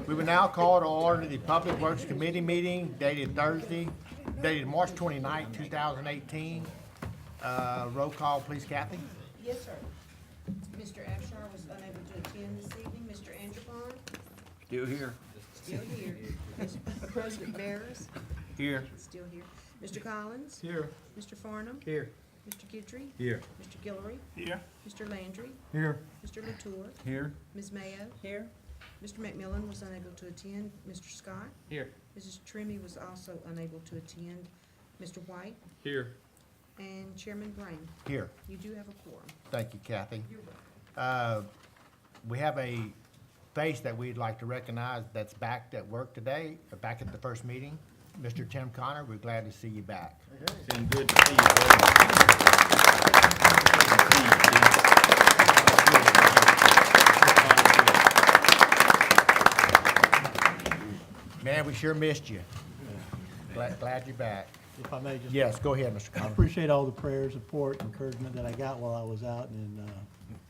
We will now call to order the Public Works Committee meeting dated March 29th, 2018. Roll call, please, Kathy. Yes, sir. Mr. Abshar was unable to attend this evening. Mr. Angelbon? Still here. Still here. President Barris? Here. Still here. Mr. Collins? Here. Mr. Farnum? Here. Mr. Guidry? Here. Mr. Guillory? Here. Mr. Landry? Here. Mr. Latour? Here. Ms. Mayo? Here. Mr. McMillan was unable to attend. Mr. Scott? Here. Mrs. Trimmy was also unable to attend. Mr. White? Here. And Chairman Brain. Here. You do have a quorum. Thank you, Kathy. You're welcome. We have a face that we'd like to recognize that's back at work today, back at the first meeting. Mr. Tim Connor, we're glad to see you back. It's been good to see you, brother. Man, we sure missed you. Glad you're back. If I may just. Yes, go ahead, Mr. I Connor. appreciate all the prayers, support, encouragement that I got while I was out, and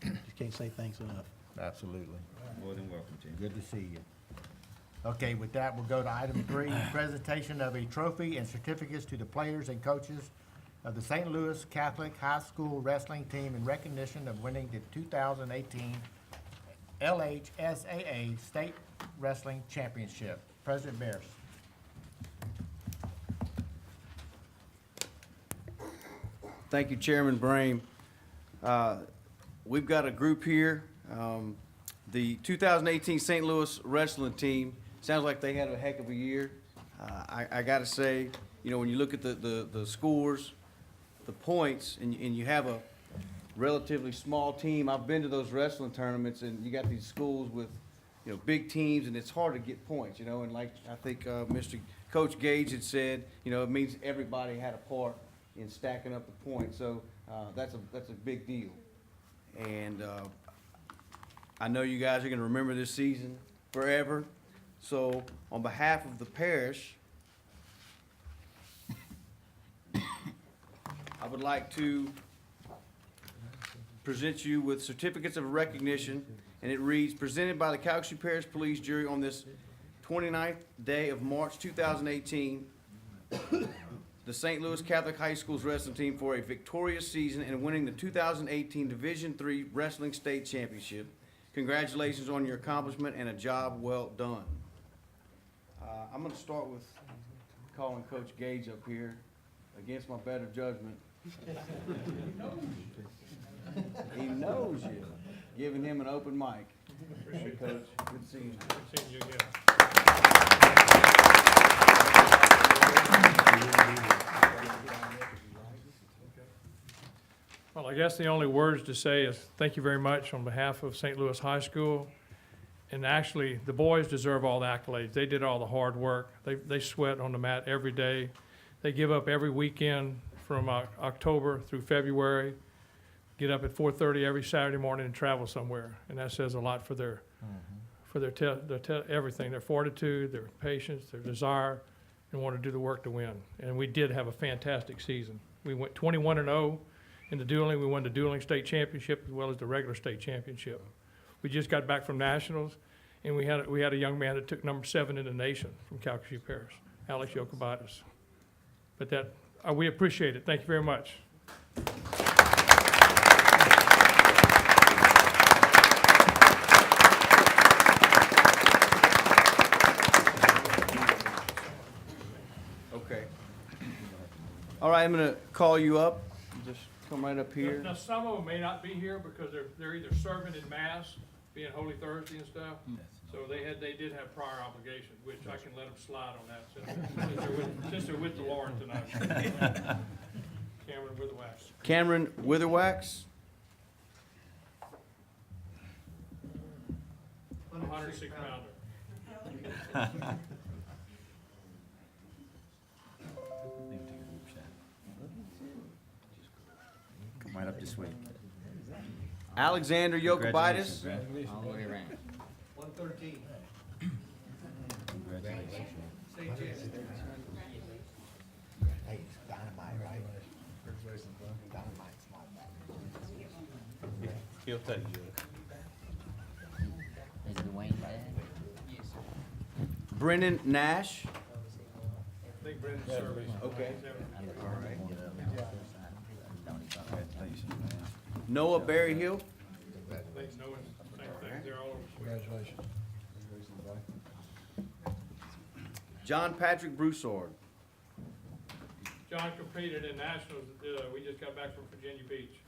just can't say thanks enough. Absolutely. More than welcome, Jim. Good to see you. Okay, with that, we'll go to item 3, presentation of a trophy and certificates to the players and coaches of the St. Louis Catholic High School Wrestling Team in recognition of winning the 2018 LHSAA State Wrestling Championship. President Barris. Thank you, Chairman Brame. We've got a group here. The 2018 St. Louis Wrestling Team, sounds like they had a heck of a year. I gotta say, you know, when you look at the scores, the points, and you have a relatively small team. I've been to those wrestling tournaments, and you got these schools with, you know, big teams, and it's hard to get points, you know, and like I think Mr. Coach Gage had said, you know, it means everybody had a part in stacking up the points, so that's a big deal. And I know you guys are gonna remember this season forever, so on behalf of the parish, I would like to present you with certificates of recognition, and it reads, presented by the Calcasieu Parish Police Jury on this 29th day of March 2018, the St. Louis Catholic High School's wrestling team for a victorious season and winning the 2018 Division III Wrestling State Championship. Congratulations on your accomplishment and a job well done. I'm going to start with calling Coach Gage up here against my better judgment. He knows you. Giving him an open mic. Hey, Coach. Good seeing you. Good seeing you again. Well, I guess the only words to say is thank you very much on behalf of St. Louis High School. And actually, the boys deserve all the accolades. They did all the hard work. They sweat on the mat every day. They give up every weekend from October through February, get up at 4:30 every Saturday morning and travel somewhere. And that says a lot for their everything, their fortitude, their patience, their desire, and want to do the work to win. And we did have a fantastic season. We went 21-0 in the dueling. We won the dueling state championship as well as the regular state championship. We just got back from nationals, and we had a young man that took number 7 in the nation from Calcasieu Parish, Alex Yokobatis. But that we appreciate it. Thank you very much. Okay. All right, I'm going to call you up. Just come right up here. Now, some of them may not be here because they're either serving in Mass, being Holy Thursday and stuff. So they did have prior obligations, which I can let them slide on that since they're with the Lord tonight. Cameron Witherwax. Cameron Witherwax. 106 pounder. Come right up this way. Alexander Yokobitis. All the way around. 113. Congratulations. Hey, it's dynamite, right? Dynamite's not bad. He'll tell you. Is Dwayne bad? Yes, sir. Brennan Nash. I think Brendan's serving. Okay. Noah Berryhill. I think Noah's same thing, they're all over. Congratulations. John Patrick Broussard. John competed in nationals, we just got back from Virginia Beach.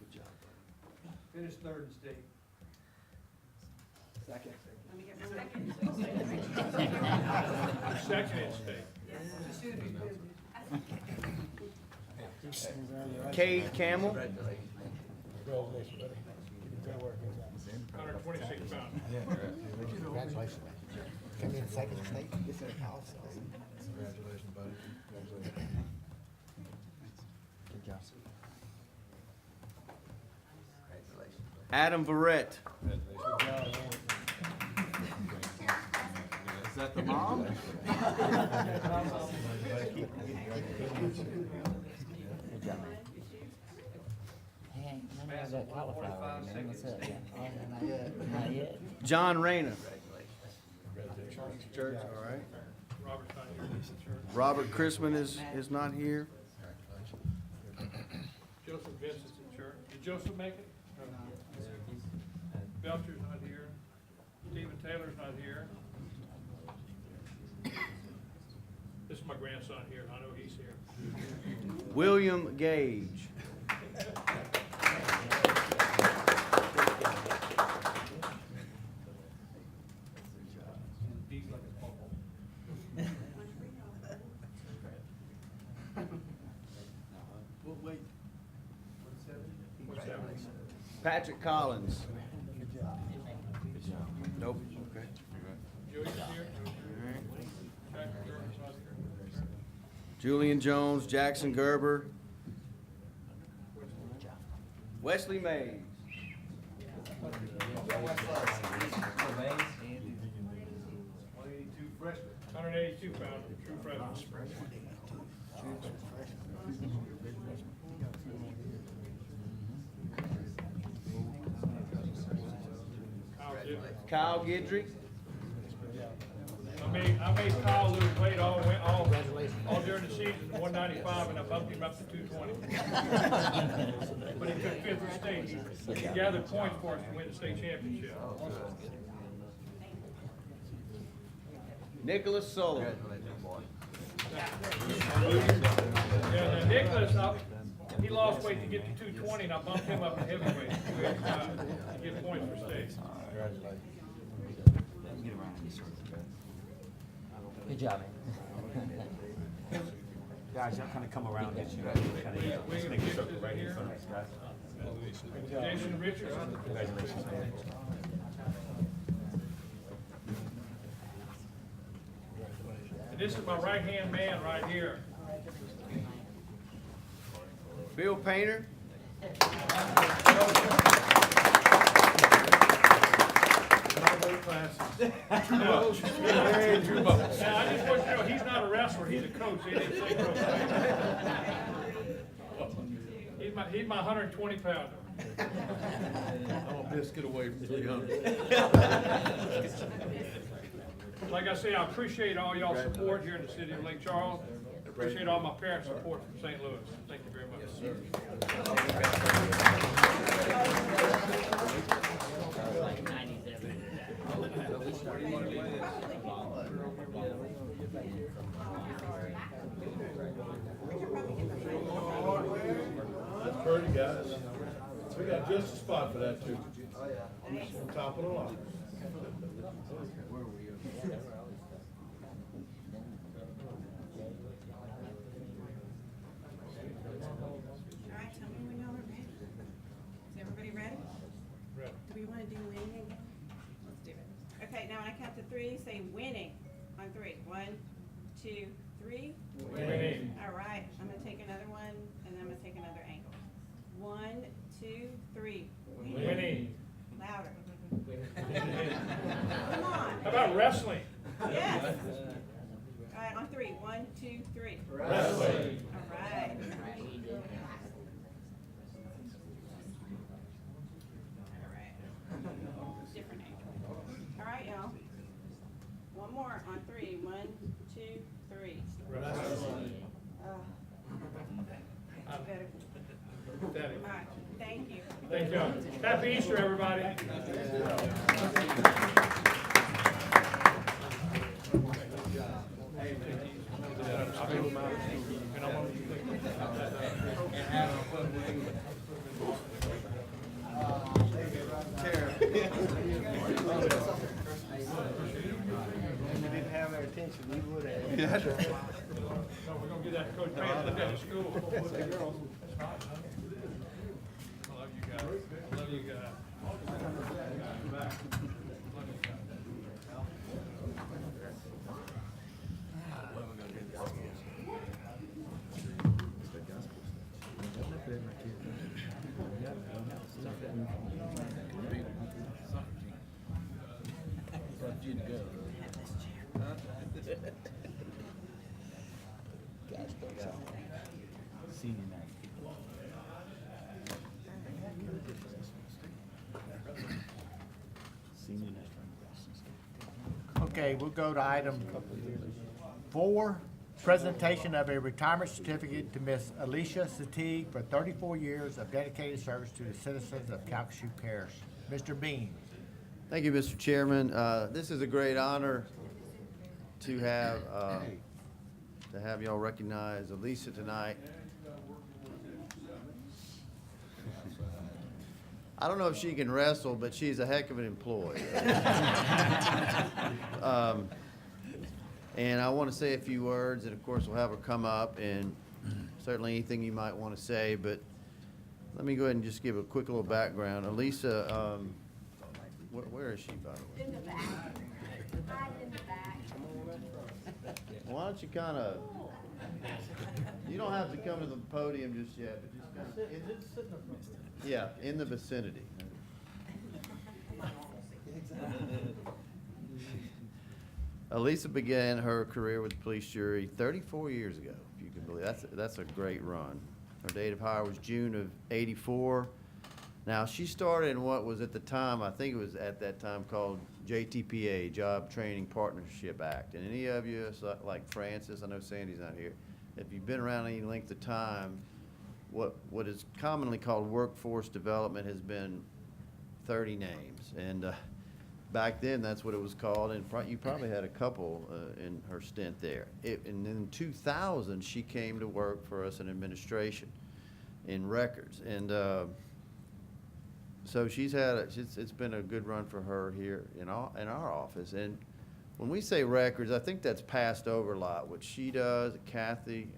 Finished third in state. Second. Let me get my second. Second in state. Cade Campbell. Congratulations, buddy. Good work. 126 pounds. Congratulations, man. Came in second state. Congratulations, buddy. Congratulations. Good job. Adam Verrett. Is that the mom? John Rayner. Church, all right. Robert's not here. Robert Chrisman is not here. Joseph Vincent's in church. Did Joseph make it? Belcher's not here. Stephen Taylor's not here. This is my grandson here, I know he's here. William Gage. What's that? Patrick Collins. Nope. Okay. Julian's here? Jack Gerber's not here. Julian Jones, Jackson Gerber. Wesley Mays. 182 pounds, true freshman. Kyle Gidry. I made Kyle lose weight all during the season, 195, and I bumped him up to 220. But he took fifth in state. He gathered points for us to win the state championship. Nicholas Sullivan. Yeah, now Nicholas, he lost weight to get to 220, and I bumped him up to heavyweight, 285, to get points for state. Good job, man. Guys, y'all kind of come around this. You guys kind William of just make a Gibson circle is right here. here. Thanks, guys. Jason Richardson. Congratulations, man. And this is my right-hand man right here. Bill Painter. Now, I just want you to know, he's not a wrestler, he's a coach, he didn't say coach. He's my 120 pounder. I'm a biscuit away from 300. Like I say, I appreciate all y'all's support here in the city of Lake Charles. I appreciate all my parents' support from St. Louis. Thank you very much. That's pretty, guys. We got just a spot for that too. On top of the line. All right, tell me when y'all are ready. Is everybody ready? Ready. Do we want to do winning again? Let's do it. Okay, now when I count to three, say winning on three. 1, 2, 3. Winning. All right, I'm gonna take another one, and then I'm gonna take another angle. 1, 2, 3. Winning. Louder. Come on. How about wrestling? Yes. All right, on 3. 1, 2, 3. Wrestling. All right. All right. Different angle. All right, y'all. One more on three. 1, 2, 3. Better. All right, thank you. Thank you. Happy Easter, everybody. Didn't have their attention, we would have. So we're gonna get that Coach Payne, look at the school. I love you guys. I love you guys. Okay, we'll go to item 4, presentation of a retirement certificate to Miss Alicia Satig for 34 years of dedicated service to the citizens of Calcasieu Parish. Mr. Bean. Thank you, Mr. Chairman. This is a great honor to have y'all recognize Elisa tonight. I don't know if she can wrestle, but she's a heck of an employee. And I want to say a few words, and of course we'll have her come up, and certainly anything you might want to say, but let me go ahead and just give a quick little background. Elisa, where is she, by the way? In the back. Hide in the back. Why don't you kind of, you don't have to come to the podium just yet, but just kind of, yeah, in the vicinity. Elisa began her career with the police jury 34 years ago, if you can believe. That's a great run. Her date of hire was June of '84. Now, she started in what was at the time, I think it was at that time called JTPA, Job Training Partnership Act. And any of you, like Francis, I know Sandy's not here, if you've been around any length of time, what is commonly called workforce development has been 30 names. And back then, that's what it was called, and you probably had a couple in her stint there. And in 2000, she came to work for us in administration, in records. And so she's had, it's been a good run for her here in our office. And when we say records, I think that's passed over a lot. What she does, Kathy,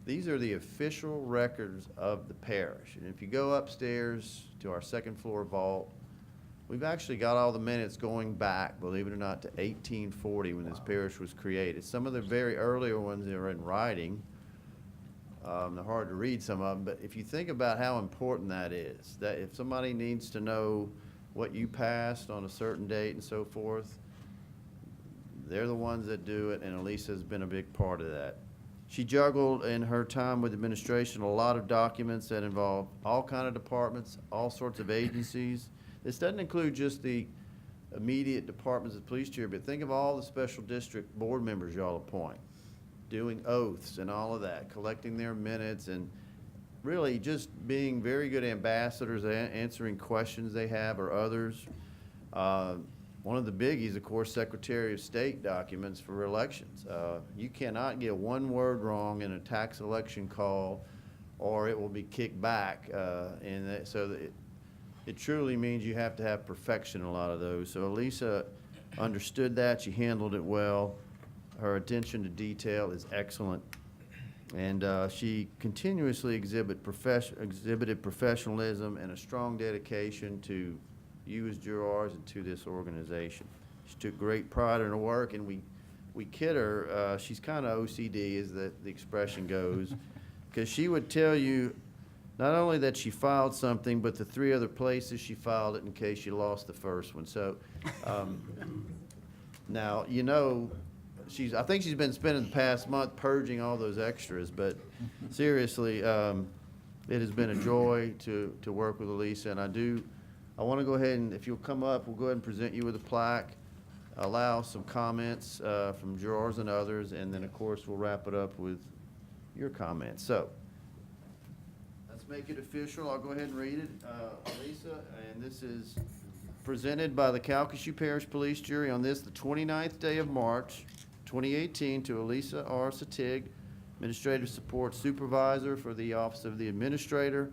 these are the official records of the parish. And if you go upstairs to our second floor vault, we've actually got all the minutes going back, believe it or not, to 1840 when this parish was created. Some of the very earlier ones are in writing. They're hard to read, some of them, but if you think about how important that is, that if somebody needs to know what you passed on a certain date and so forth, they're the ones that do it, and Elisa has been a big part of that. She juggled in her time with administration a lot of documents that involve all kind of departments, all sorts of agencies. This doesn't include just the immediate departments of the police jury, but think of all the special district board members y'all appoint, doing oaths and all of that, collecting their minutes, and really just being very good ambassadors, answering questions they have or others. One of the biggies, of course, Secretary of State documents for elections. You cannot get one word wrong in a tax election call, or it will be kicked back. So it truly means you have to have perfection in a lot of those. So Elisa understood that. She handled it well. Her attention to detail is excellent. And she continuously exhibited professionalism and a strong dedication to you as jurors and to this organization. She took great pride in her work, and we kid her. She's kind of OCD, as the expression goes, because she would tell you not only that she filed something, but the 3 other places she filed it in case you lost the first one. So now, you know, I think she's been spending the past month purging all those extras, but seriously, it has been a joy to work with Elisa, and I want to go ahead and, if you'll come up, we'll go ahead and present you with a plaque. allow some comments from jurors and others, and then, of course, we'll wrap it up with your comments. So, let's make it official. I'll go ahead and read it, Lisa, and this is presented by the Calcasieu Parish Police Jury on this, the 29th day of March, 2018, to Elisa R. Satig, Administrative Support Supervisor for the Office of the Administrator,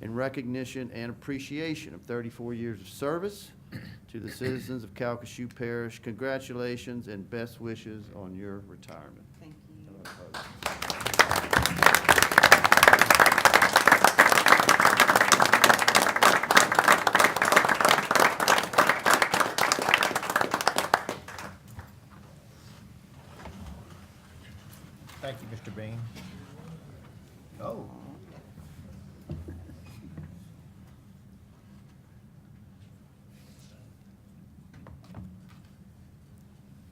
in recognition and appreciation of 34 years of service to the citizens of Calcasieu Parish. Congratulations and best wishes on your retirement. Thank you. Thank you, Mr. Bean. Oh.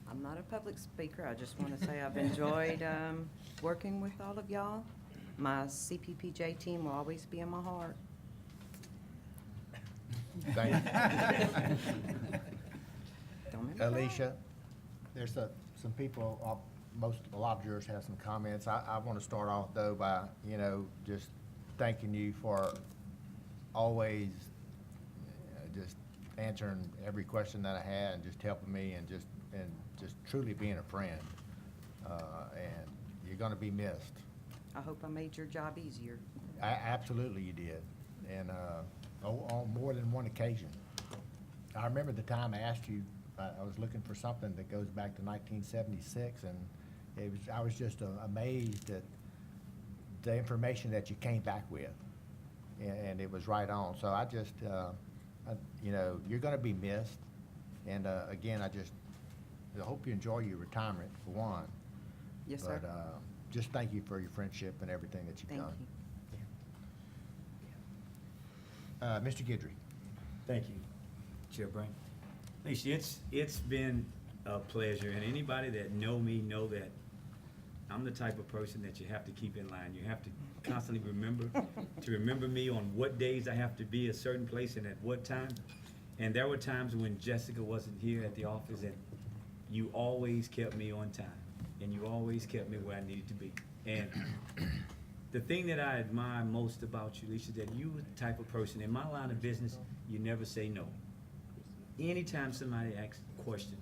I'm not a public speaker. I just want to say I've enjoyed working with all of y'all. My CPPJ team will always be in my heart. Thank you. Don't make me cry. Alicia, there's some people, a lot of jurors have some comments. I want to start off though by, just thanking you for always just answering every question that I had and just helping me and just truly being a friend. And you're going to be missed. I hope I made your job easier. Absolutely you did, and on more than one occasion. I remember the time I asked you, I was looking for something that goes back to 1976, and I was just amazed at the information that you came back with, and it was right on. So I just, you're going to be missed, and again, I hope you enjoy your retirement for one. Yes, sir. But just thank you for your friendship and everything that you've Thank done. you. Mr. Guidry. Thank you, Chair Brain. Alicia, it's been a pleasure, and anybody that know me know that I'm the type of person that you have to keep in line. You have to constantly remember me on what days I have to be a certain place and at what time. And there were times when Jessica wasn't here at the office, and you always kept me on time, and you always kept me where I needed to be. And the thing that I admire most about you, Alicia, that you are the type of person, in my line of business, you never say no. Anytime somebody asks a question,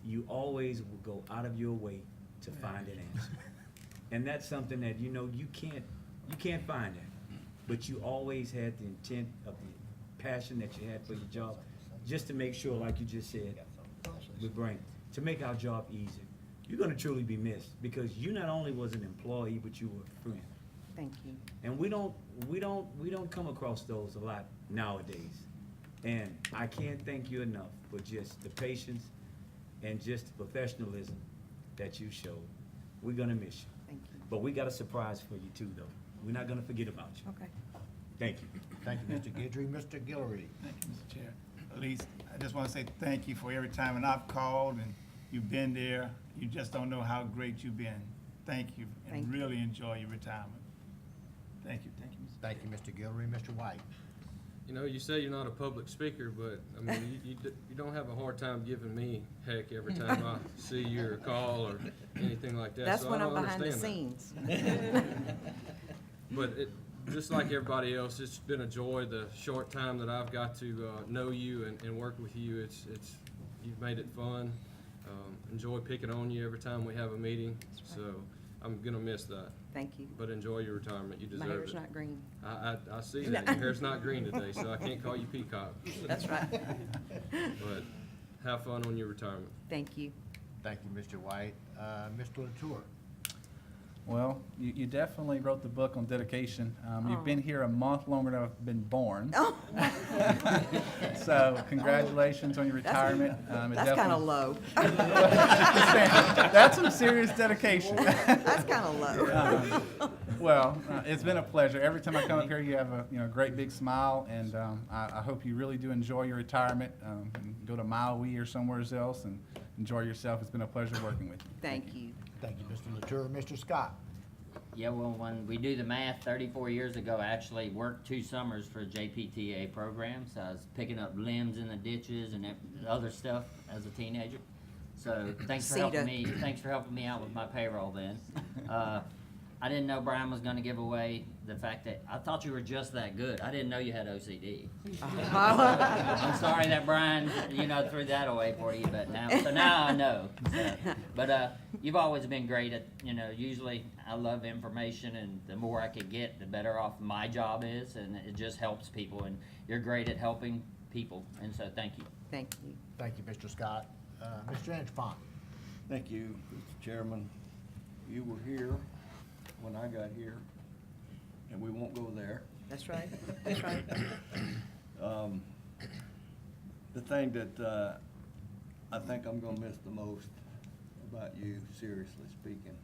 you always will go out of your way to find an answer. And that's something that, you can't find that. But you always had the intent of the passion that you had for your job, just to make sure, like you just said, with Brain, to make our job easier. You're gonna truly be missed, because you not only was an employee, but you were a friend. Thank you. And we don't come across those a lot nowadays. And I can't thank you enough for just the patience and just the professionalism that you showed. We're gonna miss you. Thank you. But we got a surprise for you too, though. We're not gonna forget about you. Okay. Thank you. Thank you, Mr. Guidry. Mr. Guillory. Thank you, Mr. Chair. Elise, I just want to say thank you for every time, and I've called and you've been there. You just don't know how great you've been. Thank you, Thank and you. really enjoy your retirement. Thank you, Mr. Thank you, Mr. Guillory. Mr. White. You say you're not a public speaker, but, you don't have a hard time giving me heck every time I see you or call or anything like that. That's so when I I'm don't behind the understand scenes. But just like everybody else, it's been a joy the short time that I've got to know you and work with you. You've made it fun. Enjoy picking on you every time we have a meeting, so I'm gonna miss that. Thank you. But enjoy your retirement. You My deserve hair's it. not green. I see that. Your hair's not green today, so I can't call you Peacock. That's right. But have fun on your retirement. Thank you. Thank you, Mr. White. Mr. Latour. Well, you definitely wrote the book on dedication. Oh. You've been here a month longer than I've been born. Oh, So congratulations on your retirement. that's kind of low. That's some serious dedication. That's kind of low. Well, it's been a pleasure. Every time I come up here, you have a great big smile, and I hope you really do enjoy your retirement. And go to Maui or somewhere else and enjoy yourself. It's been a pleasure working with you. Thank you. Thank you, Mr. Latour. Mr. Scott. Yeah, well, when we do the math, 34 years ago, I actually worked 2 summers for a JPTA program, so I was picking up limbs in the ditches and other stuff as a teenager. So thanks for CETA. helping me out with my payroll then. I didn't know Brian was gonna give away the fact that, I thought you were just that good. I didn't know you had OCD. I'm sorry that Brian, threw that away for you, but now I know. So, but, you've always been great at, usually I love information, and the more I could get, the better off my job is, and it just helps people, and you're great at helping people, and so thank you. Thank you. Thank you, Mr. Scott. Mr. Antoine. Thank you, Mr. Chairman. You were here when I got here, and we won't go there. That's right. That's right. The thing that I think I'm gonna miss the most about you, seriously speaking,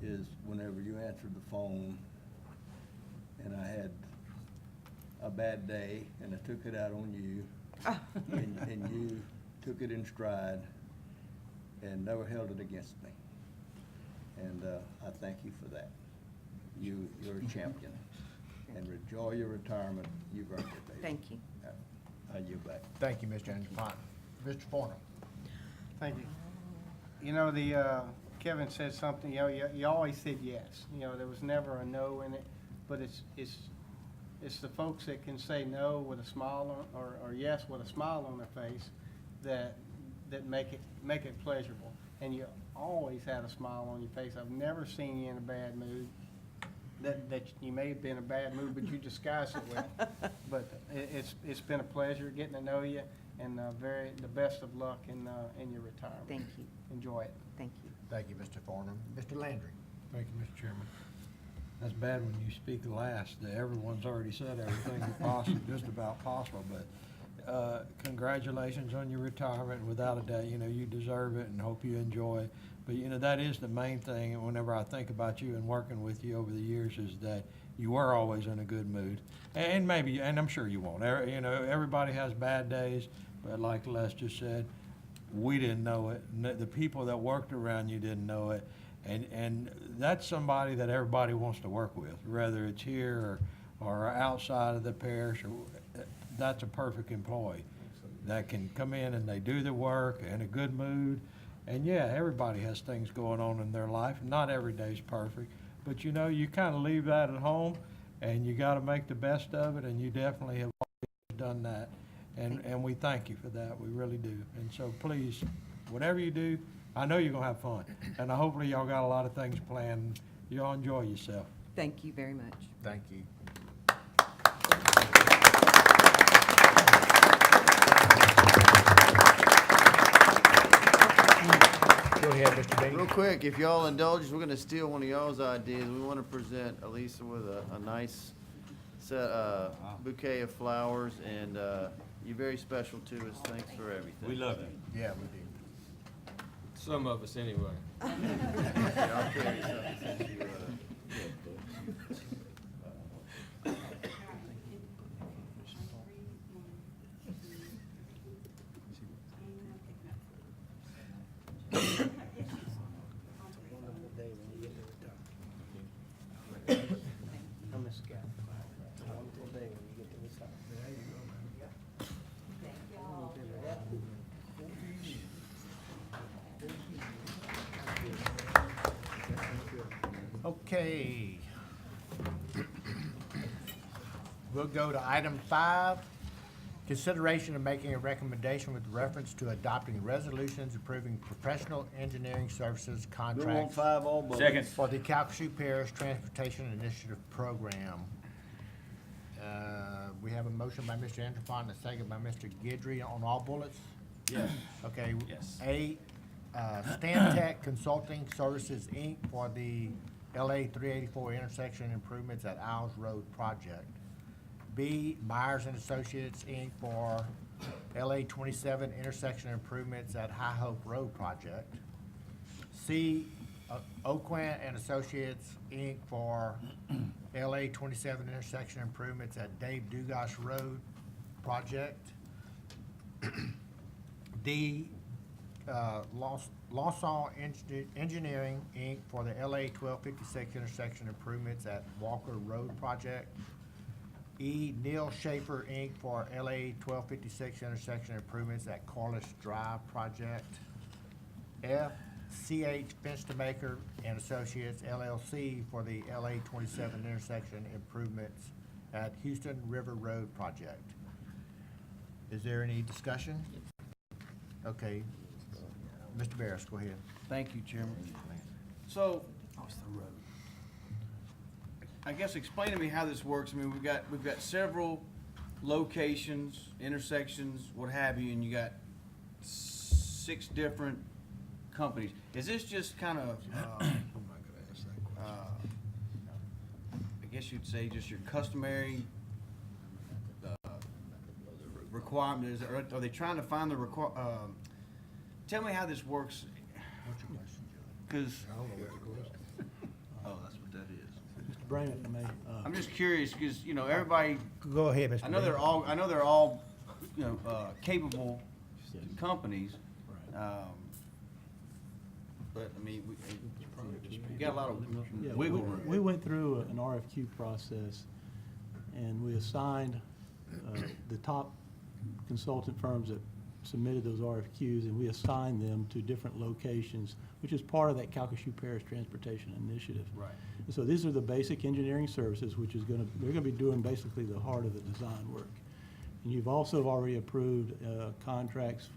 is whenever you answered the phone and I had a bad day and I took it out on you, and you took it in stride and never held it against me. And I thank you for that. You're a champion. And enjoy your retirement. You've earned it, baby. Thank you. I yield back. Thank you, Mr. Antoine. Mr. Farnum. Thank you. Kevin said something, you always said yes. There was never a no in it, but it's the folks that can say no with a smile or yes with a smile on their face that make it pleasurable. And you always had a smile on your face. I've never seen you in a bad mood. That you may have been in a bad mood, but you disguised it well. But it's been a pleasure getting to know you, and the best of luck in your retirement. Thank you. Enjoy it. Thank you. Thank you, Mr. Farnum. Mr. Landry. Thank you, Mr. Chairman. That's bad when you speak last. Everyone's already said everything possible, just about possible, but congratulations on your retirement. Without a doubt, you deserve it and hope you enjoy it. But, that is the main thing, and whenever I think about you and working with you over the years, is that you were always in a good mood. And I'm sure you won't. Everybody has bad days, but like Les just said, we didn't know it. The people that worked around you didn't know it. And that's somebody that everybody wants to work with, whether it's here or outside of the parish. That's a perfect employee that can come in and they do the work in a good mood. And yeah, everybody has things going on in their life. Not every day's perfect, but you kind of leave that at home, and you got to make the best of it. And you definitely have always done that, and we thank you for that. We really do. And so please, whatever you do, I know you're gonna have fun, and hopefully y'all got a lot of things planned. Y'all enjoy yourself. Thank you very much. Thank you. Go ahead, Mr. Bates. Real quick, if y'all indulge us, we're gonna steal one of y'all's ideas. We wanna present Elisa with a nice bouquet of flowers, and you're very special to us. Thanks for everything. We love you. Yeah, we do. Some of us, anyway. Yeah, I'll carry something since you, Okay. We'll go to item 5, consideration of making a recommendation with reference to adopting resolutions approving professional engineering services Bill on contracts 5 all but. Second. for the Calcasieu Parish Transportation Initiative Program. We have a motion by Mr. Antoine and a second by Mr. Guidry on all bullets. Yes. Okay. Yes. A, Stantec Consulting Services, Inc. for the LA 384 intersection improvements at Isles Road project. B, Myers and Associates, Inc. for LA 27 intersection improvements at High Hope Road project. C, Oquant and Associates, Inc. for LA 27 intersection improvements at Dave Dugas Road project. D, Lawson Engineering, Inc. for the LA 1256 intersection improvements at Walker Road project. E, Neil Schaefer, Inc. for LA 1256 intersection improvements at Corliss Drive project. FCH Fenstermaker and Associates LLC for the LA 27 intersection improvements at Houston River Road project. Is there any discussion? Okay, Mr. Barris, go ahead. Thank you, Chairman. So, I guess explain to me how this works. I mean, we've got several locations, intersections, what have you, and you got 6 different companies. Is this just kind of, I guess you'd say just your customary requirement? Are they trying to find the tell me how this works. What's your question, Joe? Because, I don't know what your question is. oh, that's what that is. Mr. Brain, if I may. I'm just curious, because, you know, everybody, Go ahead, Mr. I know they're all, you know, capable companies. But, I mean, we got a lot of Yeah, wiggle room. We went through an RFQ process, and we assigned the top consultant firms that submitted those RFQs, and we assigned them to different locations, which is part of that Calcasieu Parish Transportation Initiative. Right. And so these are the basic engineering services, which is they're gonna be doing basically the heart of the design work. And you've also already approved contracts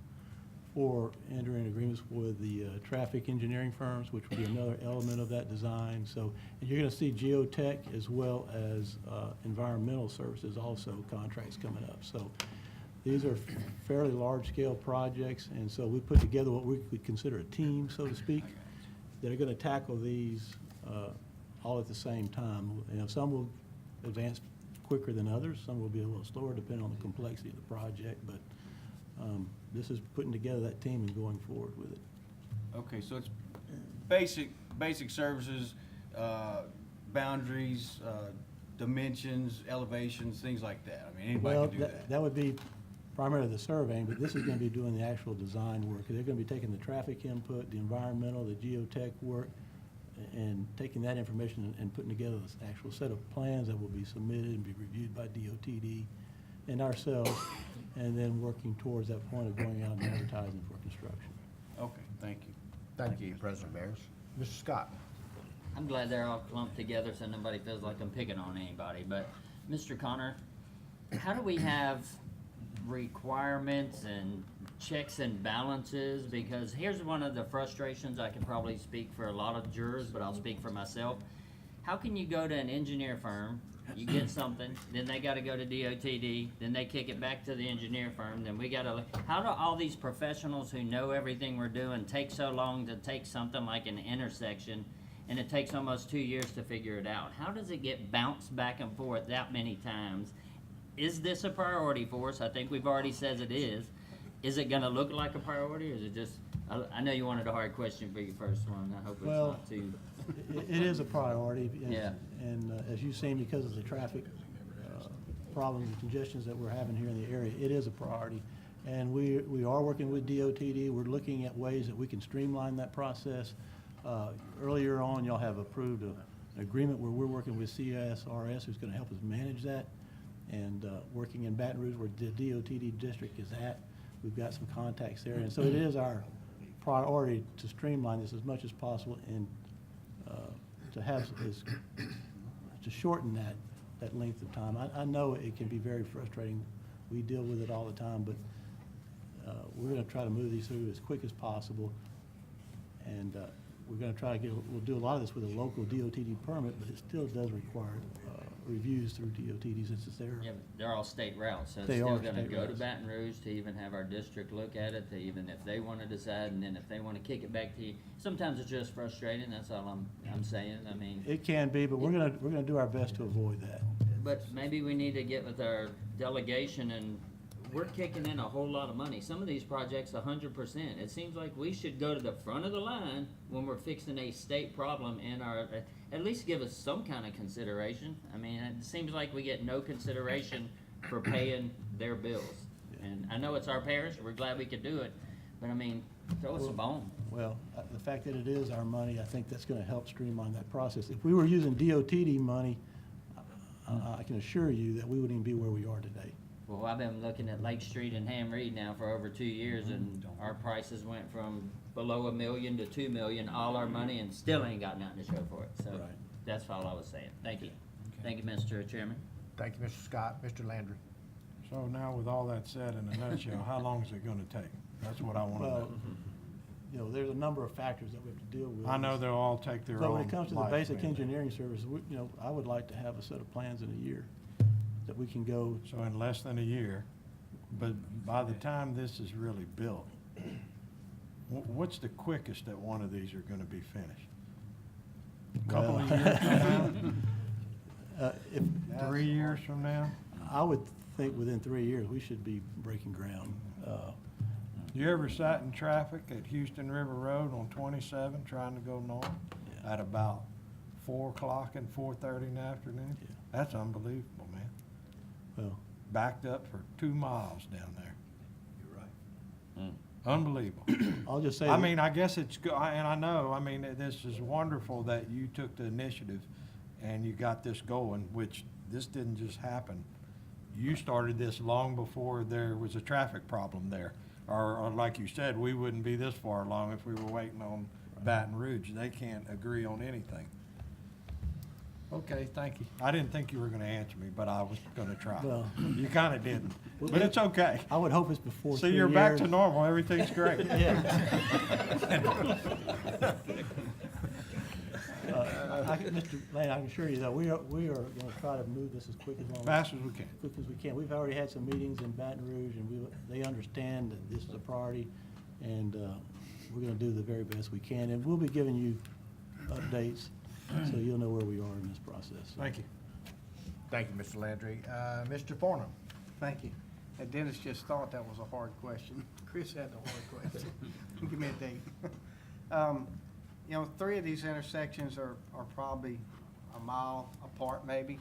for entering agreements with the traffic engineering firms, which will be another element of that design. So, and you're gonna see geotech as well as environmental services also contracts coming up. So these are fairly large-scale projects, and so we put together what we would consider a team, so to speak, that are gonna tackle these all at the same time. You know, some will advance quicker than others, some will be a little slower depending on the complexity of the project, but this is putting together that team and going forward with it. Okay, so it's basic services, boundaries, dimensions, elevations, things like that. I mean, anybody can do that. That would be primarily the surveying, but this is gonna be doing the actual design work. They're gonna be taking the traffic input, the environmental, the geotech work, and taking that information and putting together this actual set of plans that will be submitted and be reviewed by DOTD and ourselves, and then working towards that point of going out and advertising for construction. Okay, thank you. Thank you, President Barris. Mr. Scott? I'm glad they're all clumped together so nobody feels like I'm picking on anybody, but Mr. Connor, how do we have requirements and checks and balances? Because here's one of the frustrations, I can probably speak for a lot of jurors, but I'll speak for myself. How can you go to an engineer firm, you get something, then they gotta go to DOTD, then they kick it back to the engineer firm, then we gotta, how do all these professionals who know everything we're doing take so long to take something like an intersection, and it takes almost 2 years to figure it out? How does it get bounced back and forth that many times? Is this a priority for us? I think we've already said it is. Is it gonna look like a priority, or is it just, I know you wanted a hard question for your first one, I hope it's Well, not too. It is a priority. Yeah. And as you've seen, because of the traffic problems and congestions that we're having here in the area, it is a priority. And we are working with DOTD. We're looking at ways that we can streamline that process. Earlier on, y'all have approved an agreement where we're working with CSRS, who's gonna help us manage that. And working in Baton Rouge, where the DOTD district is at, we've got some contacts there. And so it is our priority to streamline this as much as possible and to shorten that length of time. I know it can be very frustrating. We deal with it all the time, but we're gonna try to move these through as quick as possible. And we're gonna try to we'll do a lot of this with a local DOTD permit, but it still does require reviews through DOTD since it's there. Yeah, but they're all state routes, so it's They still are gonna state go to routes. Baton Rouge to even have our district look at it, to even if they wanna decide, and then if they wanna kick it back to you. Sometimes it's just frustrating, that's all I'm saying, I mean. It can be, but we're gonna do our best to avoid that. But maybe we need to get with our delegation, and we're kicking in a whole lot of money. Some of these projects, 100%. It seems like we should go to the front of the line when we're fixing a state problem and at least give us some kind of consideration. I mean, it seems like we get no consideration for paying their bills. And I know it's our parish, we're glad we could do it, but I mean, throw us a bone. Well, the fact that it is our money, I think that's gonna help streamline that process. If we were using DOTD money, I can assure you that we wouldn't even be where we are today. Well, I've been looking at Lake Street and Ham Reed now for over 2 years, and our prices went from below $1 million to $2 million, all our money, and still ain't got nothing to show for it. So that's all I was saying. Thank you. Thank you, Mr. Chairman. Thank you, Mr. Scott. Mr. Landry. So now with all that said in a nutshell, how long is it gonna take? That's what I wanna Well, know. you know, there's a number of factors that we have to deal with. I know they'll all take their own But when it comes to the life, basic man. engineering service, you know, I would like to have a set of plans in a year that we can go. So in less than a year, but by the time this is really built, what's the quickest that one of these are gonna be finished? A couple of Well- years from now? If, 3 years from now? I would think within 3 years, we should be breaking ground. You ever sat in traffic at Houston River Road on 27 trying to go north at about 4 o'clock and 4:30 in the afternoon? Yeah. That's unbelievable, man. Well, Backed up for 2 miles down there. You're right. Unbelievable. I'll just say. I mean, I guess it's good, and I know, I mean, this is wonderful that you took the initiative and you got this going, which this didn't just happen. You started this long before there was a traffic problem there. Or like you said, we wouldn't be this far along if we were waiting on Baton Rouge. They can't agree on anything. Okay, thank you. I didn't think you were gonna answer me, but I was gonna try. Well- You kinda didn't, but it's okay. I would hope it's before 3 So years. you're back to normal, everything's great. Mr. Lane, I can assure you that we are gonna try to move this as quick as long. Fast as we can. Quick as we can. We've already had some meetings in Baton Rouge, and they understand that this is a priority, and we're gonna do the very best we can, and we'll be giving you updates, so you'll know where we are in this process. Thank you. Thank you, Mr. Landry. Mr. Farnum. Thank you. And Dennis just thought that was a hard question. Chris had the hard question. Give me a date. You know, 3 of these intersections are probably a mile apart maybe.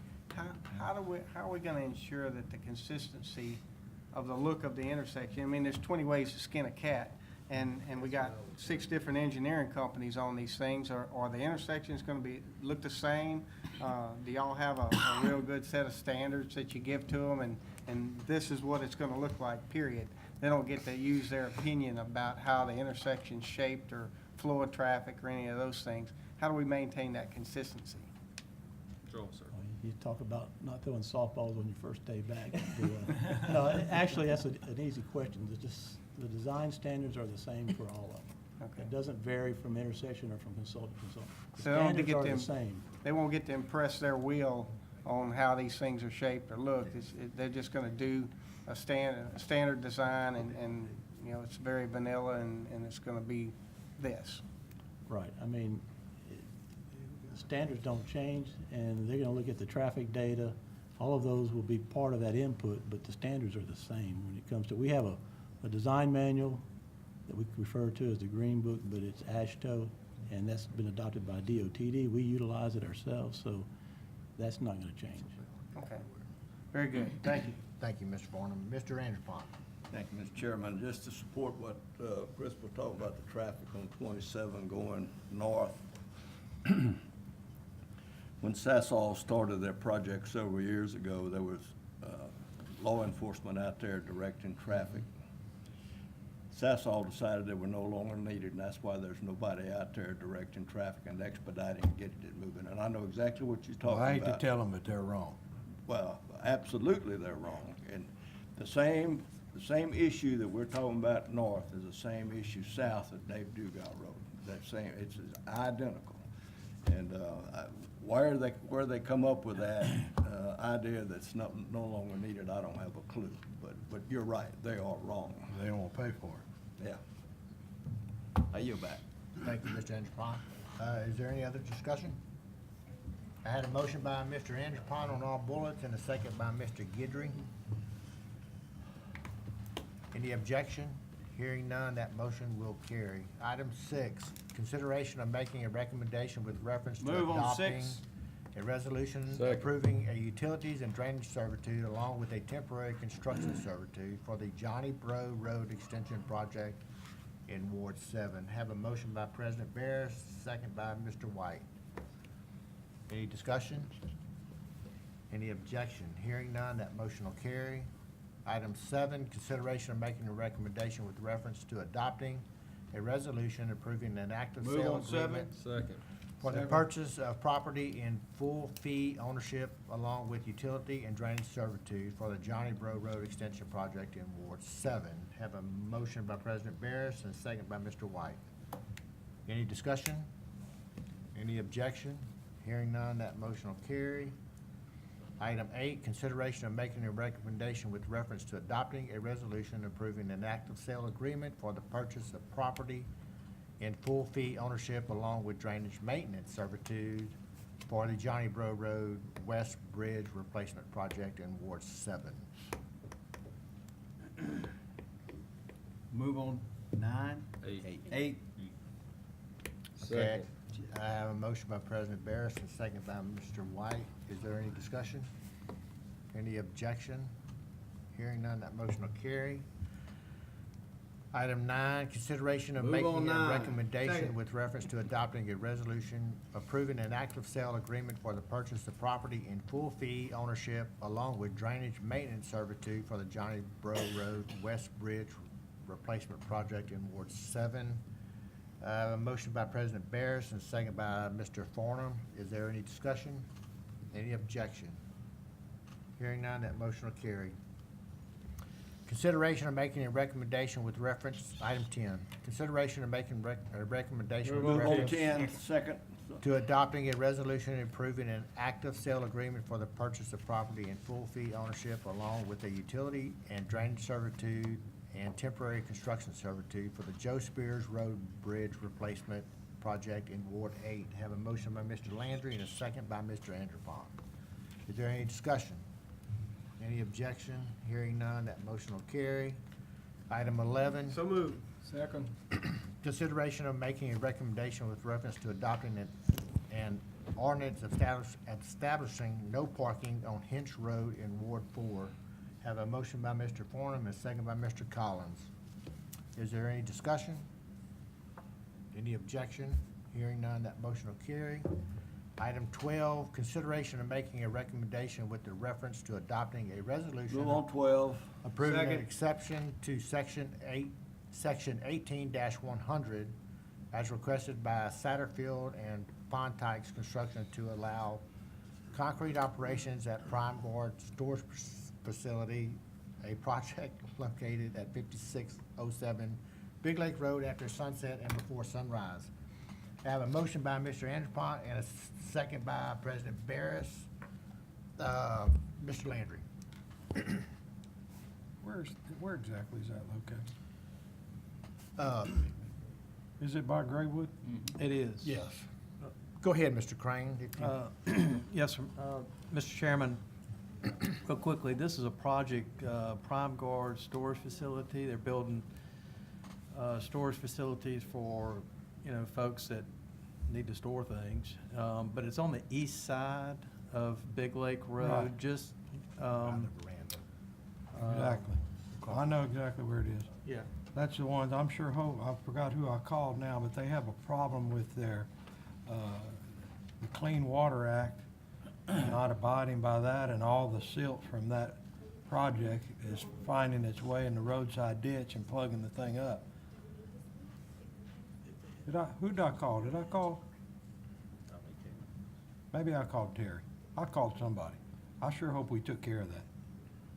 How are we gonna ensure that the consistency of the look of the intersection? I mean, there's 20 ways to skin a cat, and we got 6 different engineering companies on these things. Are the intersections gonna look the same? Do y'all have a real good set of standards that you give to them, and this is what it's gonna look like, period? They don't get to use their opinion about how the intersection's shaped or flow of traffic or any of those things. How do we maintain that consistency? Joel, sir. You talk about not throwing softballs on your first day back. No, actually, that's an easy question. The design standards are the same for all of them. Okay. It doesn't vary from intersection or from consultant to consultant. The So they don't standards get are them- the same. They won't get to impress their will on how these things are shaped or look. They're just gonna do a standard design, and, you know, it's very vanilla, and it's gonna be this. Right, I mean, the standards don't change, and they're gonna look at the traffic data. All of those will be part of that input, but the standards are the same when it comes to, we have a design manual that we refer to as the Green Book, but it's AASHTO, and that's been adopted by DOTD. We utilize it ourselves, so that's not gonna change. Okay. Very good. Thank you. Thank you, Mr. Farnum. Mr. Anderson. Thank you, Mr. Chairman. Just to support what Chris was talking about, the traffic on 27 going north. When Sasol started their project several years ago, there was law enforcement out there directing traffic. Sasol decided they were no longer needed, and that's why there's nobody out there directing traffic and expediting and getting it moving. And I know exactly what you're talking Well, about. I hate to tell them that they're wrong. Well, absolutely they're wrong. And the same issue that we're talking about north is the same issue south of Dave Dugas Road. That same, it's identical. And where they come up with that idea that's no longer needed, I don't have a clue. But you're right, they are wrong. They don't want to pay for it. Yeah. I yield back. Thank you, Mr. Anderson. Is there any other discussion? I had a motion by Mr. Anderson on all bullets and a second by Mr. Guidry. Any objection? Hearing none, that motion will carry. Item 6, consideration of making a recommendation with reference to Move on adopting 6. a resolution Second. approving a utilities and drainage servitude along with a temporary construction servitude for the Johnny Bro Road Extension Project in Ward 7. Have a motion by President Barris, second by Mr. White. Any discussion? Any objection? Hearing none, that motion will carry. Item 7, consideration of making a recommendation with reference to adopting a resolution approving an active Move sale on seven. agreement Second. for the purchase of property in full fee ownership along with utility and drainage servitude for the Johnny Bro Road Extension Project in Ward 7. Have a motion by President Barris and a second by Mr. White. Any discussion? Any objection? Hearing none, that motion will carry. Item 8, consideration of making a recommendation with reference to adopting a resolution approving an active sale agreement for the purchase of property in full fee ownership along with drainage maintenance servitude for the Johnny Bro Road West Bridge Replacement Project in Ward 7. Move on 9. Eight. 8. Okay. Second. I have a motion by President Barris and a second by Mr. White. Is there any discussion? Any objection? Hearing none, that motion will carry. Item 9, consideration of Move making on a 9. recommendation Second. with reference to adopting a resolution approving an active sale agreement for the purchase of property in full fee ownership along with drainage maintenance servitude for the Johnny Bro Road West Bridge Replacement Project in Ward 7. A motion by President Barris and a second by Mr. Farnum. Is there any discussion? Any objection? Hearing none, that motion will carry. Consideration of making a recommendation with reference, item 10, consideration of making a recommendation with Move on reference 10, second. to adopting a resolution approving an active sale agreement for the purchase of property in full fee ownership along with a utility and drainage servitude and temporary construction servitude for the Joe Spears Road Bridge Replacement Project in Ward 8. Have a motion by Mr. Landry and a second by Mr. Anderpont. Is there any discussion? Any objection? Hearing none, that motion will carry. Item 11. So moved. Second. Consideration of making a recommendation with reference to adopting an ordinance establishing no parking on Hinch Road in Ward 4. Have a motion by Mr. Farnum and a second by Mr. Collins. Is there any discussion? Any objection? Hearing none, that motion will carry. Item 12, consideration of making a recommendation with the reference to adopting a resolution Move on 12. approving an Second. exception to Section 18-100 as requested by Satterfield and Fontykes Construction to allow concrete operations at Prime Guard Storage Facility, a project located at 5607 Big Lake Road after sunset and before sunrise. I have a motion by Mr. Anderpont and a second by President Barris. Mr. Landry. Where exactly is that located? Uh, Is it by Graywood? It is. Yes. Go ahead, Mr. Crane. if you- Yes, sir. Mr. Chairman, real quickly, this is a project, Prime Guard Storage Facility. They're building storage facilities for, folks that need to store things. But it's on the east side of Big Lake Road, Right. just, On the veranda. Exactly. I know exactly where it is. yeah. That's the ones, I'm sure, I forgot who I called now, but they have a problem with their, the Clean Water Act, not abiding by that, and all the silt from that project is finding its way in the roadside ditch and plugging the thing up. Who did I call? Did I call? Maybe I called Terry. I called somebody. I sure hope we took care of that.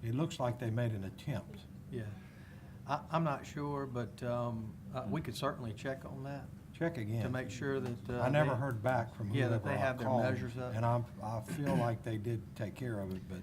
It looks like they made an attempt. Yeah. I'm not sure, but we could certainly check on that Check again. to make sure that. I never they- heard back from Yeah, whoever that they I have their called, measures up. and I feel like they did take care of it, but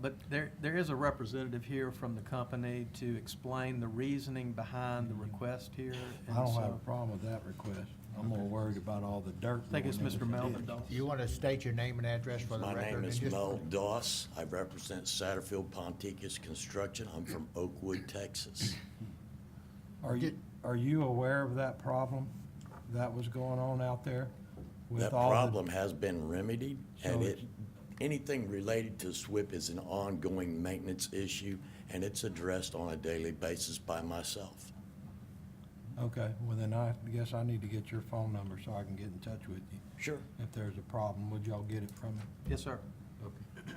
But there is a representative here from the company to explain the reasoning behind the request here. I and don't have a so- problem with that request. I'm more worried about all the dirt. I think it's going into Mr. the Melvin ditch. Dawes. You want to state your name and address for the My record? name is and just- Mel Doss. I represent Satterfield Ponticus Construction. I'm from Oakwood, Texas. Are you aware of that problem that was going on out there? with That all the- problem has been remedied, and So anything related to SWIP is an ongoing maintenance issue, and it's addressed on a daily basis by myself. Okay, well then I guess I need to get your phone number so I can get in touch with you. Sure. If there's a problem, would y'all get it from me? Yes, sir. Okay.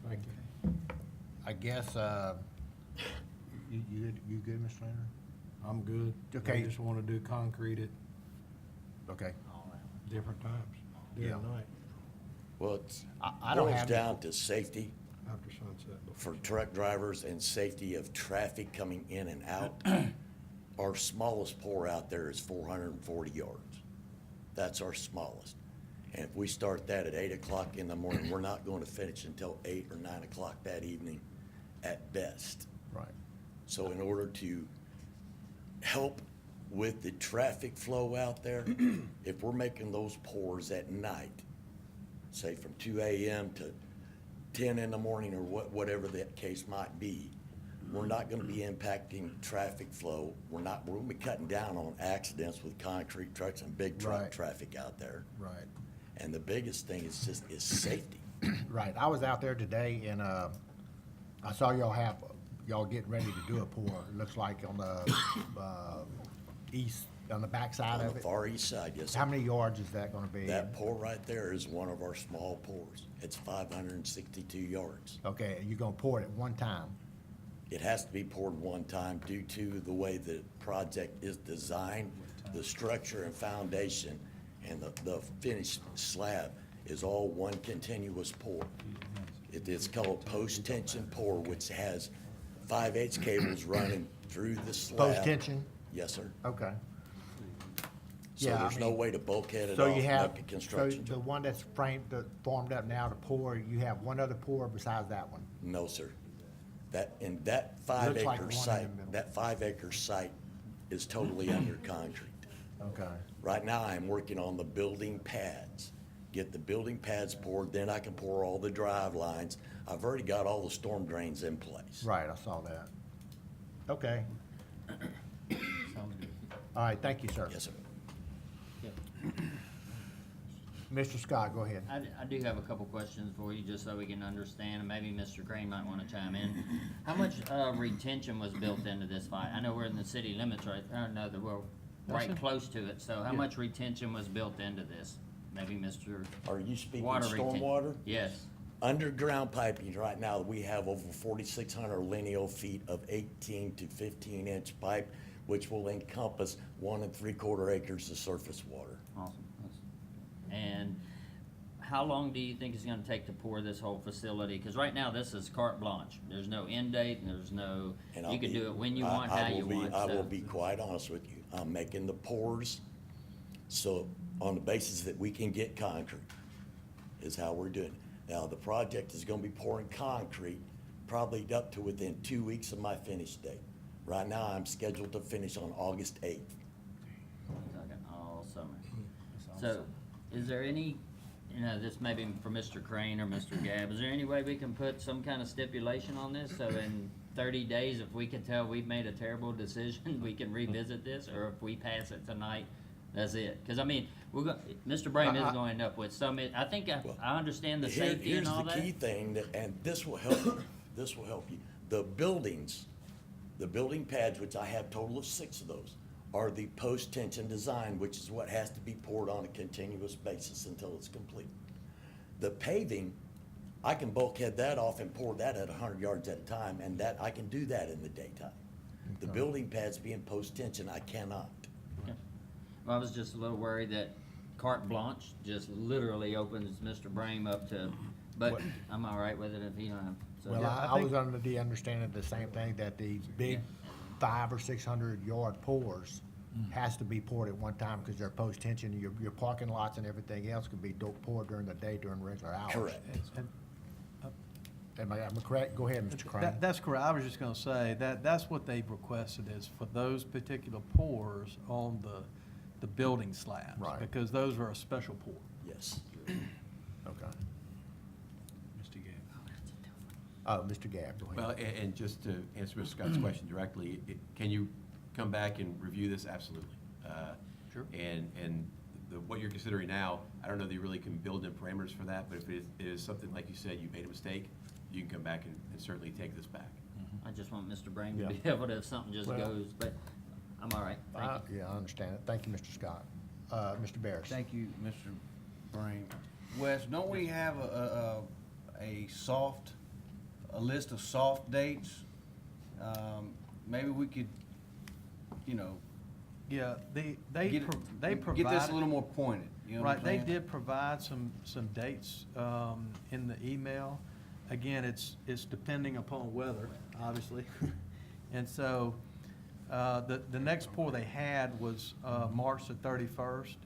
Thank you. I guess, you good, Mr. Landry? I'm good. Okay. I just wanna do concrete at Okay. different times, day Yeah. and night, Well, it's, I don't boils have. down to safety after sunset. for truck drivers and safety of traffic coming in and out. Our smallest pour out there is 440 yards. That's our smallest. And if we start that at 8 o'clock in the morning, we're not going to finish until 8 or 9 o'clock that evening at best. Right. So in order to help with the traffic flow out there, if we're making those pours at night, say from 2 a.m. to 10 in the morning or whatever that case might be, we're not gonna be impacting traffic flow. We're gonna be cutting down on accidents with concrete trucks and big truck Right. traffic out there. Right. And the biggest thing is safety. Right. I was out there today and, I saw y'all getting ready to do a pour. It looks like on the, east, on the backside On of the it. far east side, yes, sir. How many yards is that gonna be? That pour right there is one of our small pours. It's 562 yards. Okay, you're gonna pour it at one time? It has to be poured one time due to the way the project is designed. The structure and foundation and the finished slab is all one continuous pour. It is called post-tension pour, which has 5/8 cables running through the slab. Post-tension? Yes, sir. Okay. So Yeah, I there's no mean, way to bulkhead it So off, you have, make a so construction. the one that's formed up now to pour, you have one other pour besides that one? No, sir. That Looks like 5 acre one in site, the middle. that 5 acre site is totally under concrete. Okay. Right now, I'm working on the building pads. Get the building pads poured, then I can pour all the drive lines. I've already got all the storm drains in place. Right, I saw that. Okay. All right, thank you, sir. Yes, sir. Mr. Scott, go ahead. I do have a couple questions for you, just so we can understand, and maybe Mr. Crane might wanna chime in. How much, retention was built into this fight? I know we're in the city limits, right, no, we're right close to it, so how Yeah. much retention was built into this? Maybe Mr. Are you speaking Water reten- stormwater? Yes, Underground piping, right now, we have over 4,600 lineal feet of 18 to 15-inch pipe, which will encompass 1 3/4 acres of surface water. awesome. And how long do you think it's gonna take to pour this whole facility? Cause right now, this is carte blanche. There's no end date, and there's no, And you I'll can be- do it when you I- want, I how will you be- want, I will so. be quite honest with you. I'm making the pours, so on the basis that we can get concrete is how we're doing it. Now, the project is gonna be pouring concrete probably up to within 2 weeks of my finish date. Right now, I'm scheduled to finish on August 8th. Talking all summer. So, is there any, this may be for Mr. Crane or Mr. Gabb, is there any way we can put some kind of stipulation on this? So in 30 days, if we can tell we've made a terrible decision, we can revisit this, or if we pass it tonight, that's it? Cause I mean, Mr. Brame is going to end up with some, I think I understand the safety and all Here's that. the key thing, and this will help you, this will help you. The buildings, the building pads, which I have total of 6 of those, are the post-tension design, which is what has to be poured on a continuous basis until it's complete. The paving, I can bulkhead that off and pour that at 100 yards at a time, and that, I can do that in the daytime. The building pads being post-tension, I cannot. Okay. Well, I was just a little worried that carte blanche just literally opens Mr. Brame up to, but I'm all right with it if he don't have. So. Well, I was under the understanding the same thing, that the big 500 or 600 yard pours has to be poured at one time because they're post-tension. Your parking lots and everything else could be poured during the day during regular hours. Correct. Am I correct? Go ahead, Mr. Crane. That's correct. I was just gonna say, that's what they've requested, is for those particular pours on the building slabs. Right. Because those are a special pour. Yes. Okay. Mr. Gabb. Oh, Mr. Gabb, go ahead. Well, and just to answer Mr. Scott's question directly, can you come back and review this? Absolutely. Sure. And what you're considering now, I don't know that you really can build in parameters for that, but if it is something, like you said, you made a mistake, you can come back and certainly take this back. I just want Mr. Brame Yeah. to be able to, if something just Well, goes, but I'm all right. Thank you. Yeah, I understand it. Thank you, Mr. Scott. Mr. Barris. Thank you, Mr. Brain. Wes, don't we have a list of soft dates? Maybe we could you know, Yeah, they get it- provided. get this a little more pointed, you know what I'm Right, they saying? did provide some dates in the email. Again, it's depending upon weather, obviously. And so, the next pour they had was March the 31st,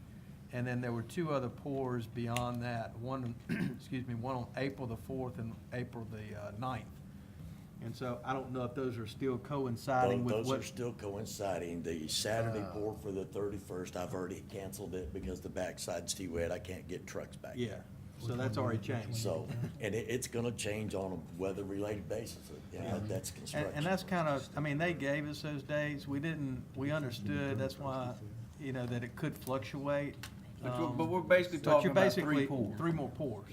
and then there were two other pours beyond that. One, excuse me, one on April the 4th and April the 9th. And so I don't know if those are still coinciding with Those what. are still coinciding. The Saturday pour for the 31st, I've already canceled it because the backside's too wet. I can't get trucks back. Yeah, so that's already changed. So, and it's gonna change on a weather-related basis. You know, that's construction. And that's kind of, I mean, they gave us those days. We understood, that's why, you know, that it could fluctuate. But we're basically But talking you're about 3 basically pours. 3 more pours.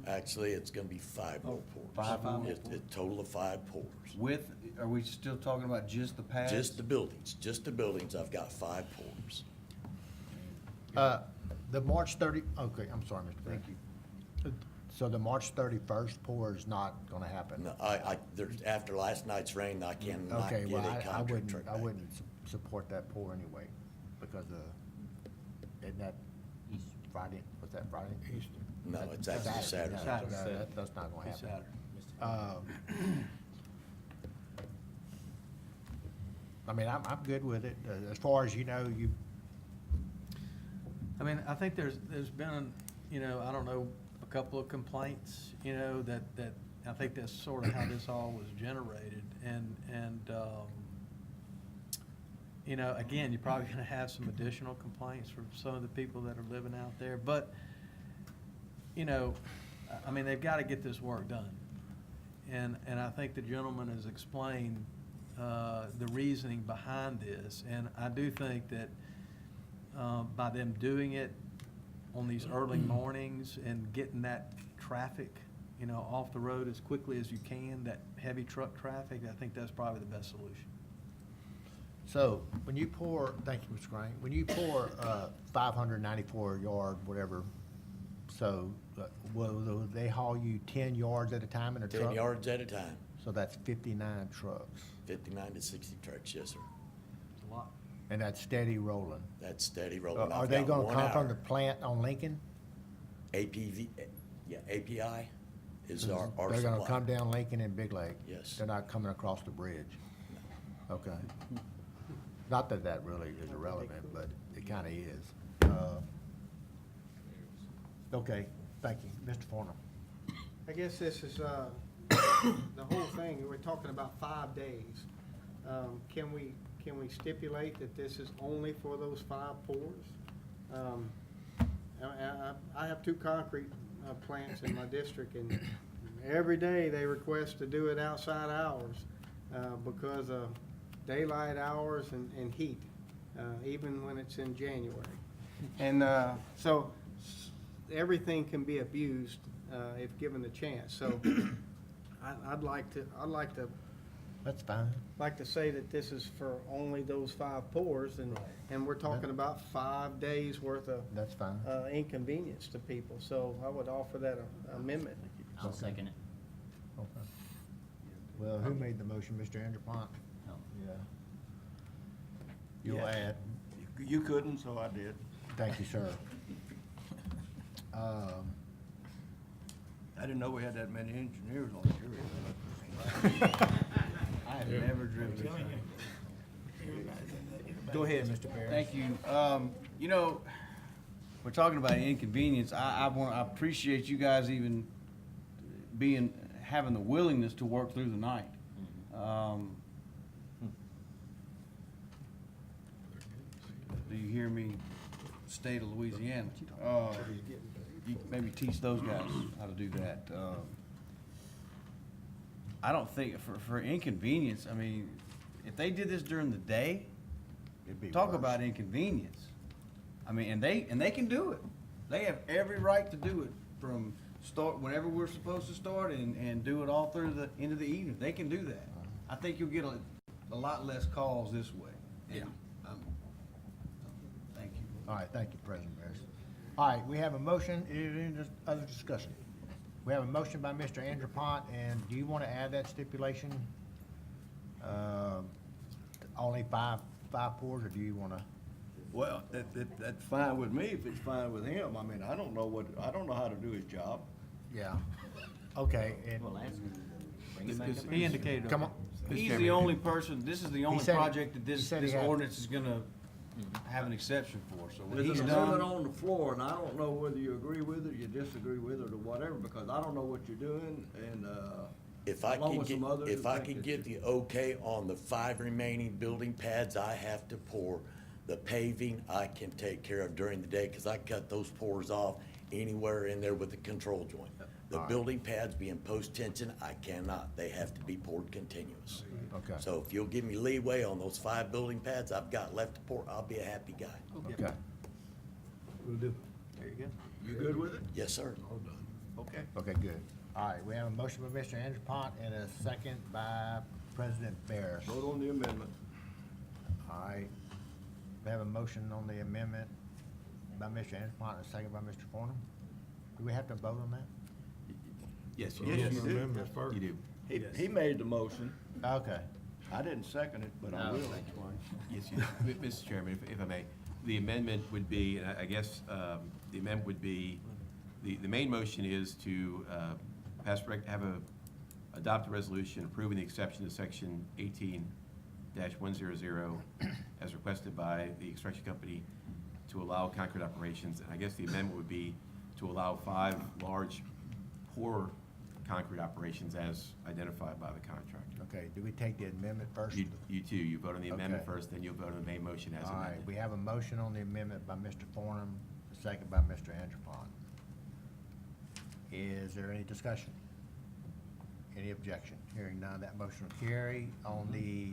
Actually, it's gonna be 5 more pours. 5 more It's a total of 5 pours. With, are we still talking about just the pads? Just the buildings, I've got 5 pours. The March 30, okay, I'm sorry, Mr. Thank you. So the March 31st pour is not gonna happen? No, there's, after last night's rain, I cannot Okay, get well, a I contract wouldn't, truck I back. wouldn't support that pour anyway, because isn't that Friday, was that Friday? No, it's actually Saturday. No, that's not gonna It's happen. Saturday. I mean, I'm good with it, as far as you know, I mean, I think there's been, you know, I don't know, a couple of complaints, you know, that I think that's sort of how this all was generated. And you know, again, you're probably gonna have some additional complaints from some of the people that are living out there. But, you know, I mean, they've gotta get this work done. And I think the gentleman has explained the reasoning behind this. And I do think that by them doing it on these early mornings and getting that traffic, you know, off the road as quickly as you can, that heavy truck traffic, I think that's probably the best solution. so, when you pour, thank you, Mr. Grant, when you pour 594 yard, whatever, so, will they haul you 10 yards at a time in a truck? 10 yards at a time, So that's 59 trucks, 59 to 60 trucks, yes, sir. It's a lot. and that's steady rolling. That's steady rolling. Are I've they got gonna 1 come from hour. the plant on Lincoln? API is our supply. They're gonna come down Lincoln and Big Lake? Yes. They're not coming across the bridge? Okay. Not that that really is irrelevant, but it kinda is. Okay, thank you. Mr. Forner? I guess this is, the whole thing, we're talking about 5 days. Can we stipulate that this is only for those 5 pours? I have 2 concrete plants in my district, and every day they request to do it outside hours because of daylight hours and heat, even when it's in January. And so everything can be abused if given the chance. So I'd like to That's fine. like to say that this is for only those 5 pours, and we're talking about 5 days worth of That's fine. inconvenience to people. So I would offer that amendment. I'll second it. Okay. Well, who made the motion, Mr. Andrew Pont? No. Yeah. You'll Yeah. add. You couldn't, so I did. Thank you, sir. I didn't know we had that many engineers on the jury. I have never driven this. Go ahead, Mr. Barry. Thank you. You know, we're talking about inconvenience. I appreciate you guys even having the willingness to work through the night. Do you hear me, state of Louisiana? You maybe teach those guys how to do that. I don't think, for inconvenience, I mean, if they did this during the day, It'd be talk worse. about inconvenience. I mean, and they can do it. They have every right to do it from whenever we're supposed to start and do it all through the end of the evening. They can do that. I think you'll get a lot less calls this way. Yeah. Thank you. All right, thank you, President Barris. All right, we have a motion. Is there any other discussion? We have a motion by Mr. Andrew Pont, and do you want to add that stipulation? Only 5 5 pours, or do you wanna? Well, that's fine with me if it's fine with him. I mean, I don't know how to do his job. Yeah. Okay, and, He indicated. come on. He's the only person, this is the only said he- project that he this said he had- ordinance is gonna have an exception for, so when There's he's an amendment done. on the floor, and I don't know whether you agree with it, you disagree with it, or whatever, because I don't know what you're doing, and, If I along could with get, some others if that I think could it's- get the okay on the 5 remaining building pads I have to pour, the paving I can take care of during the day, because I cut those pours off anywhere in there with the control joint. The building pads being post-tension, I cannot. They have to be poured continuous. Okay. So if you'll give me leeway on those 5 building pads I've got left to pour, I'll be a happy guy. Okay. Will do. There you go. you good with it? Yes, sir. Okay. Okay, good. All right, we have a motion by Mr. Andrew Pont and a second by President Barris. Vote on the amendment. All right, we have a motion on the amendment by Mr. Andrew Pont and a second by Mr. Farnum. Do we have to vote on that? Yes, Yes, you do. Amendment first. You do. He made the motion. Okay. I didn't second it, but I No, will. thank Yes, you do. Mr. Chairman, if I may, the amendment would be, and I guess, the amendment would be, the main motion is to adopt a resolution approving the exception to section 18-100 as requested by the extraction company to allow concrete operations. And I guess the amendment would be to allow 5 large pour concrete operations as identified by the contractor. Okay, do we take the amendment first? You too, you vote on the amendment Okay. first, then you'll vote on the main motion as All right, amended. we have a motion on the amendment by Mr. Farnum, a second by Mr. Andrew Pont. Is there any discussion? Any objection? Hearing none, that motion will carry. On the,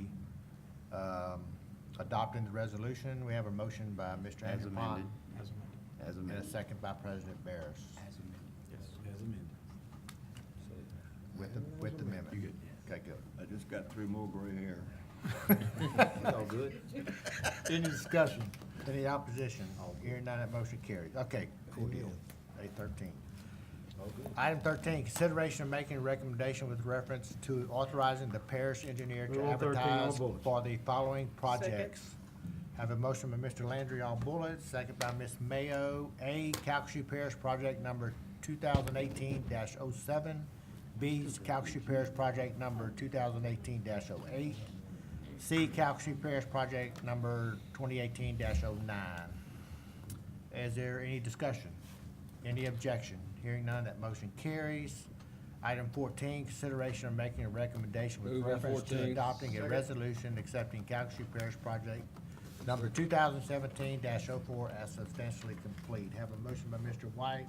adopting the resolution, we have a motion by Mr. As Andrew Pont. amended. As And a amended. second by President Barris. Yes, as amended. With the amendment. You good? Okay, good. I just got 3 more gray hair. All good? Any discussion? Any opposition? Hearing none, that motion carries. Okay, cool deal. A13. Item 13, consideration of making a recommendation with reference to authorizing the parish engineer to We're on 13, all advertise bullets. for the following projects. Have a motion by Mr. Landry, all bullets, second by Ms. Mayo. A, Calcasieu Parish Project Number 2018-07. B, Calcasieu Parish Project Number 2018-08. C, Calcasieu Parish Project Number 2018-09. Is there any discussion? Any objection? Hearing none, that motion carries. Item 14, consideration of making a recommendation with Move on reference to 14. adopting a resolution accepting Calcasieu Parish Project Number 2017-04 as substantially complete. Have a motion by Mr. White,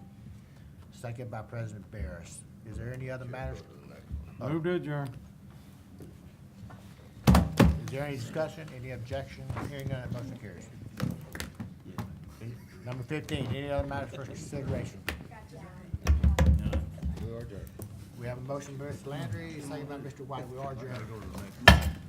second by President Barris. Is there any other matters? Move to adjourn. Is there any discussion, any objection? Hearing none, that motion carries. Number 15, any other matters for consideration? We are adjourned. We have a motion by Mr. Landry, second by Mr. White. We are adjourned.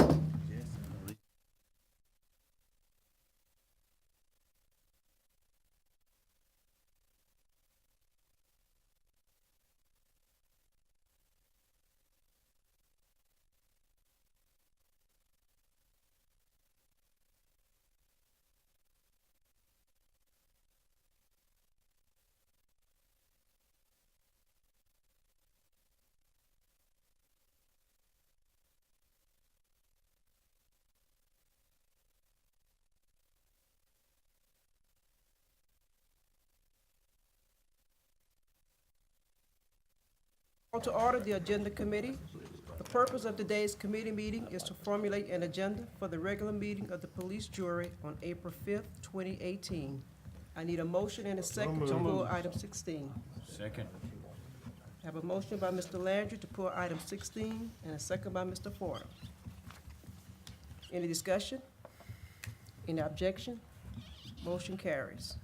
Call to order the Agenda Committee. The purpose of today's committee meeting is to formulate an agenda for the regular meeting of the police jury on April 5th, 2018. I need a motion and a second to pull item 16. Second. Have a motion by Mr. Landry to pull item 16 and a second by Mr. Fordham. Any discussion? Any objection? Motion carries.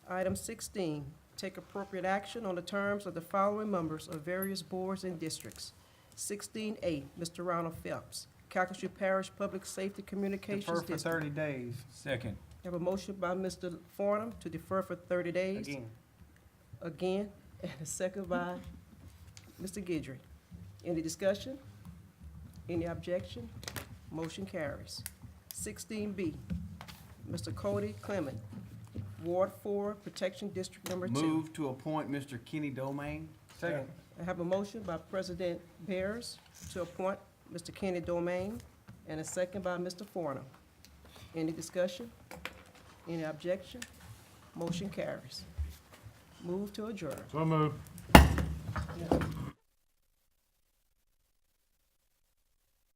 Item 16, take appropriate action on the terms of the following members of various boards and districts. 16A, Mr. Ronald Phelps, Calcasieu Parish Public Safety Communications Defer for District. 30 days. Second. Have a motion by Mr. Farnum to defer for 30 days. Again, and a second by Mr. Guidry. Any discussion? Any objection? Motion carries. 16B, Mr. Cody Clement, Ward 4, Protection District Number 2. Move to appoint Mr. Kenny Domain. Second. I have a motion by President Bears to appoint Mr. Kenny Domain, and a second by Mr. Forner. Any discussion? Any objection? Motion carries. Move to adjourn. So moved. Yeah.